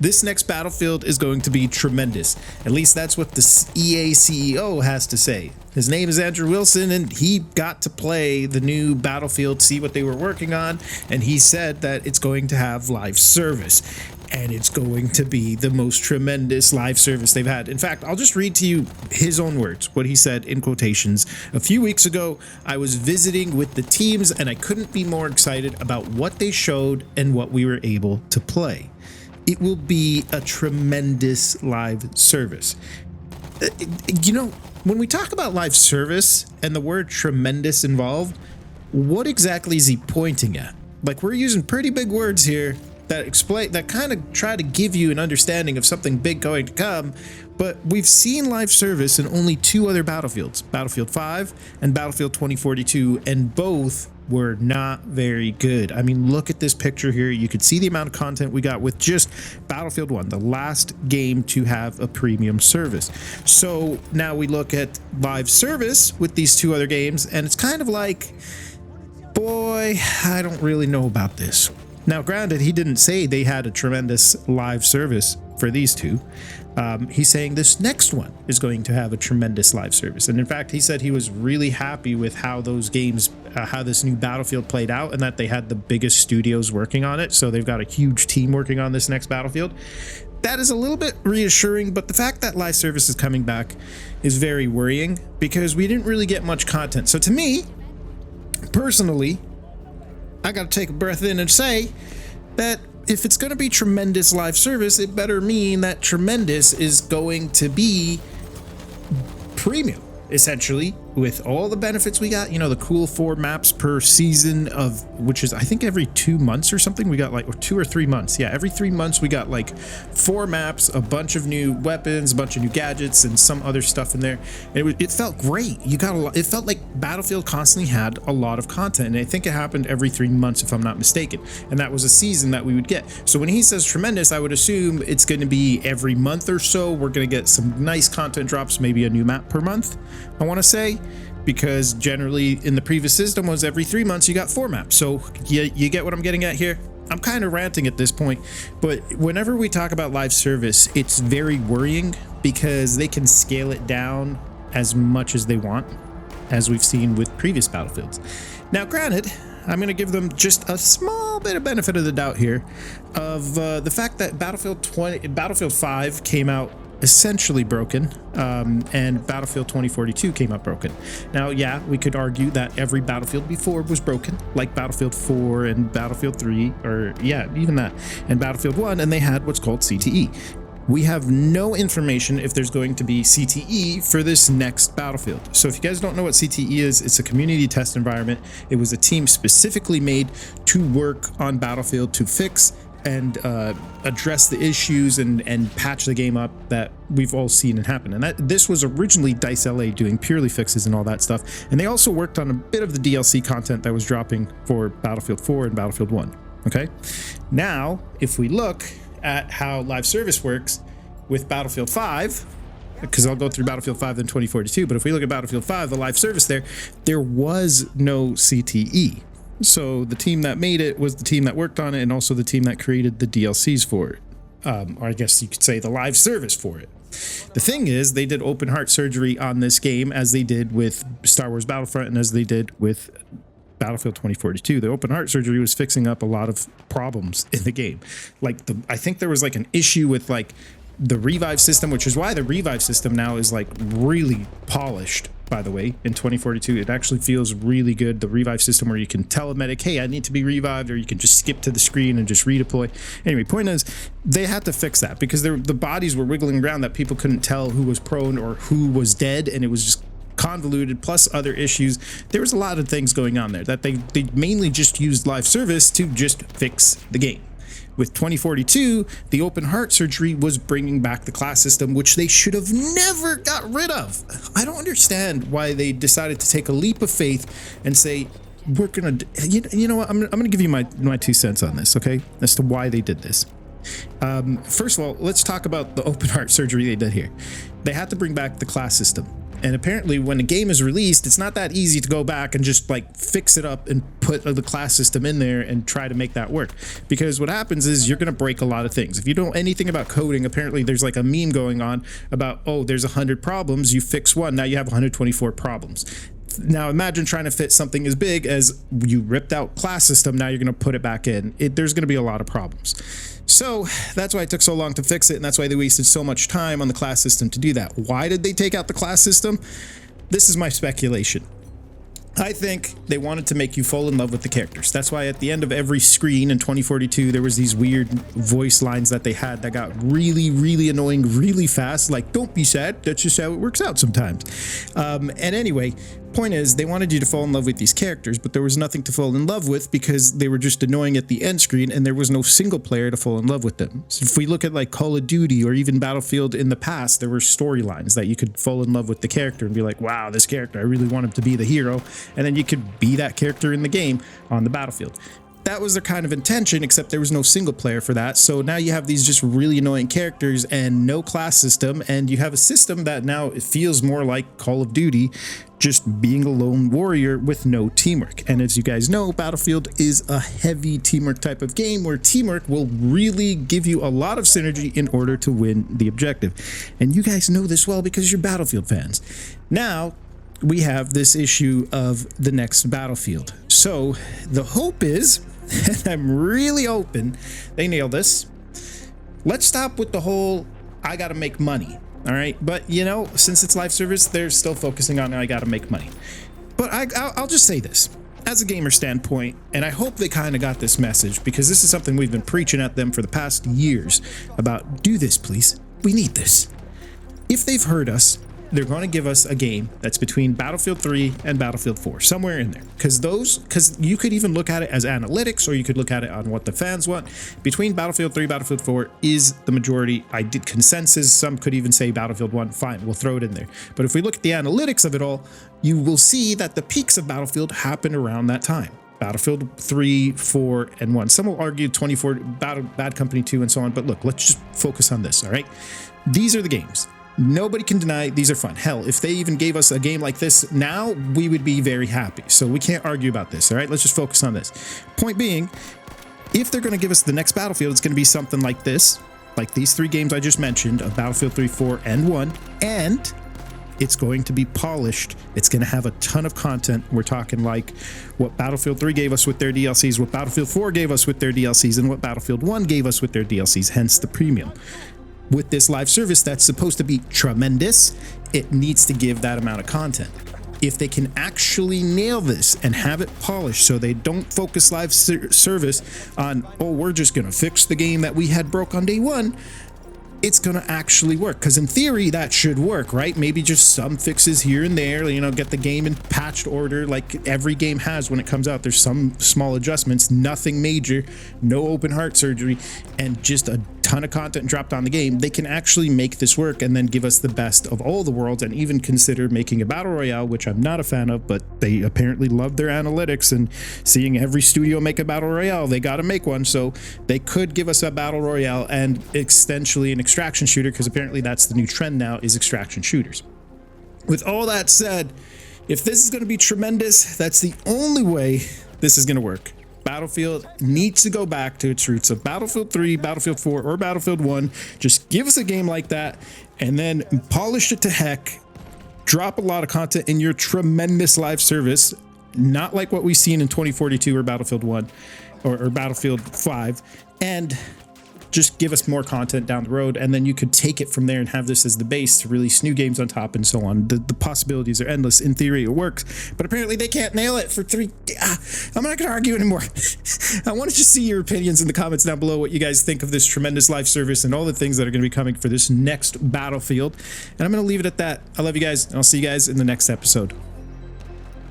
This next Battlefield is going to be tremendous. At least that's what the EA CEO has to say. His name is Andrew Wilson, and he got to play the new Battlefield, see what they were working on, and he said that it's going to have live service. And it's going to be the most tremendous live service they've had. In fact, I'll just read to you his own words, what he said in quotations. A few weeks ago, I was visiting with the teams, and I couldn't be more excited about what they showed and what we were able to play. It will be a tremendous live service. You know, when we talk about live service and the word tremendous involved, what exactly is he pointing at? Like, we're using pretty big words here that kind of try to give you an understanding of something big going to come, but we've seen live service in only two other Battlefields, Battlefield 5 and Battlefield 2042, and both were not very good. I mean, look at this picture here. You could see the amount of content we got with just Battlefield 1, the last game to have a premium service. So now we look at live service with these two other games, and it's kind of like, boy, I don't really know about this. Now, granted, he didn't say they had a tremendous live service for these two. He's saying this next one is going to have a tremendous live service. And in fact, he said he was really happy with how those games, how this new Battlefield played out, and that they had the biggest studios working on it. So they've got a huge team working on this next Battlefield. That is a little bit reassuring, but the fact that live service is coming back is very worrying because we didn't really get much content. So to me, personally, I got to take a breath in and say that if it's going to be tremendous live service, it better mean that tremendous is going to be premium, essentially, with all the benefits we got. You know, the cool 4 maps per season, of which is, I think, every 2 months or something. We got like, or 2 or 3 months. Yeah, every 3 months we got like 4 maps, a bunch of new weapons, a bunch of new gadgets, and some other stuff in there. It felt great. You got a lot. It felt like Battlefield constantly had a lot of content, and I think it happened every 3 months, if I'm not mistaken. And that was a season that we would get. So when he says tremendous, I would assume it's going to be every month or so. We're going to get some nice content drops, maybe a new map per month, I want to say. Because generally in the previous system was every 3 months you got 4 maps. So you get what I'm getting at here? I'm kind of ranting at this point, but whenever we talk about live service, it's very worrying because they can scale it down as much as they want, as we've seen with previous Battlefields. Now, granted, I'm going to give them just a small bit of benefit of the doubt here of the fact that Battlefield 5 came out essentially broken, and Battlefield 2042 came out broken. Now, yeah, we could argue that every Battlefield before was broken, like Battlefield 4 and Battlefield 3, or yeah, even that, and Battlefield 1, and they had what's called CTE. We have no information if there's going to be CTE for this next Battlefield. So if you guys don't know what CTE is, it's a community test environment. It was a team specifically made to work on Battlefield to fix and address the issues and patch the game up that we've all seen it happen. And this was originally DICE LA doing purely fixes and all that stuff. And they also worked on a bit of the DLC content that was dropping for Battlefield 4 and Battlefield 1. Okay. Now, if we look at how live service works with Battlefield 5, because I'll go through Battlefield 5 then 2042, but if we look at Battlefield 5, the live service there was no CTE. So the team that made it was the team that worked on it, and also the team that created the DLCs for it. Or I guess you could say the live service for it. The thing is, they did open heart surgery on this game, as they did with Star Wars Battlefront and as they did with Battlefield 2042. The open heart surgery was fixing up a lot of problems in the game. Like I think there was like an issue with like the revive system, which is why the revive system now is like really polished, by the way. In 2042 it actually feels really good, the revive system, where you can tell a medic, hey, I need to be revived, or you can just skip to the screen and just redeploy. Anyway, point is, they had to fix that because the bodies were wiggling around that people couldn't tell who was prone or who was dead, and it was just convoluted, plus other issues. There was a lot of things going on there that they mainly just used live service to just fix the game. With 2042, the open heart surgery was bringing back the class system, which they should have never got rid of. I don't understand why they decided to take a leap of faith and say, we're going to, you know what, I'm going to give you my 2 cents on this, okay, as to why they did this. First of all, let's talk about the open heart surgery they did here. They had to bring back the class system. And apparently when a game is released, it's not that easy to go back and just like fix it up and put the class system in there and try to make that work. Because what happens is you're going to break a lot of things. If you don't know anything about coding, apparently there's like a meme going on about, oh, there's 100 problems, you fix one, now you have 124 problems. Now imagine trying to fit something as big as you ripped out class system, now you're going to put it back in. There's going to be a lot of problems. So that's why it took so long to fix it, and that's why they wasted so much time on the class system to do that. Why did they take out the class system? This is my speculation. I think they wanted to make you fall in love with the characters. That's why at the end of every screen in 2042, there was these weird voice lines that they had that got really, really annoying really fast. Like, don't be sad. That's just how it works out sometimes. And anyway, point is, they wanted you to fall in love with these characters, but there was nothing to fall in love with because they were just annoying at the end screen and there was no single player to fall in love with them. So if we look at like Call of Duty or even Battlefield in the past, there were storylines that you could fall in love with the character and be like, wow, this character, I really want him to be the hero. And then you could be that character in the game on the battlefield. That was their kind of intention, except there was no single player for that. So now you have these just really annoying characters and no class system, and you have a system that now it feels more like Call of Duty, just being a lone warrior with no teamwork. And as you guys know, Battlefield is a heavy teamwork type of game where teamwork will really give you a lot of synergy in order to win the objective. And you guys know this well because you're Battlefield fans. Now, we have this issue of the next Battlefield. So the hope is, and I'm really hoping they nail this. Let's stop with the whole, I gotta make money. All right. But you know, since it's live service, they're still focusing on, I gotta make money. But I'll just say this as a gamer standpoint, and I hope they kind of got this message because this is something we've been preaching at them for the past years about, do this, please. We need this. If they've heard us, they're going to give us a game that's between Battlefield 3 and Battlefield 4, somewhere in there. Because you could even look at it as analytics, or you could look at it on what the fans want. Between Battlefield 3, Battlefield 4 is the majority. I did consensus. Some could even say Battlefield 1. Fine, we'll throw it in there. But if we look at the analytics of it all, you will see that the peaks of Battlefield happened around that time. Battlefield 3, 4, and 1. Some will argue 24, Bad Company 2, and so on. But look, let's just focus on this, all right? These are the games. Nobody can deny these are fun. Hell, if they even gave us a game like this now, we would be very happy. So we can't argue about this, all right? Let's just focus on this. Point being, if they're going to give us the next Battlefield, it's going to be something like this, like these three games I just mentioned of Battlefield 3, 4, and 1, and it's going to be polished. It's going to have a ton of content. We're talking like what Battlefield 3 gave us with their DLCs, what Battlefield 4 gave us with their DLCs, and what Battlefield 1 gave us with their DLCs, hence the premium. With this live service that's supposed to be tremendous, it needs to give that amount of content. If they can actually nail this and have it polished so they don't focus live service on, oh, we're just going to fix the game that we had broke on day one, it's going to actually work. Because in theory, that should work, right? Maybe just some fixes here and there, you know, get the game in patched order like every game has when it comes out. There's some small adjustments, nothing major, no open heart surgery, and just a ton of content dropped on the game. They can actually make this work and then give us the best of all the worlds, and even consider making a Battle Royale, which I'm not a fan of, but they apparently love their analytics and seeing every studio make a Battle Royale, they got to make one. So they could give us a Battle Royale and essentially an extraction shooter, because apparently that's the new trend now, is extraction shooters. With all that said, if this is going to be tremendous, that's the only way this is going to work. Battlefield needs to go back to its roots of Battlefield 3, Battlefield 4, or Battlefield 1. Just give us a game like that and then polish it to heck. Drop a lot of content in your tremendous live service, not like what we've seen in 2042 or Battlefield 1 or Battlefield 5, and just give us more content down the road, and then you could take it from there and have this as the base to release new games on top and so on. The possibilities are endless. In theory, it works, but apparently they can't nail it for 3. I'm not going to argue anymore. I want to just see your opinions in the comments down below, what you guys think of this tremendous live service and all the things that are going to be coming for this next Battlefield. And I'm going to leave it at that. I love you guys, and I'll see you guys in the next episode.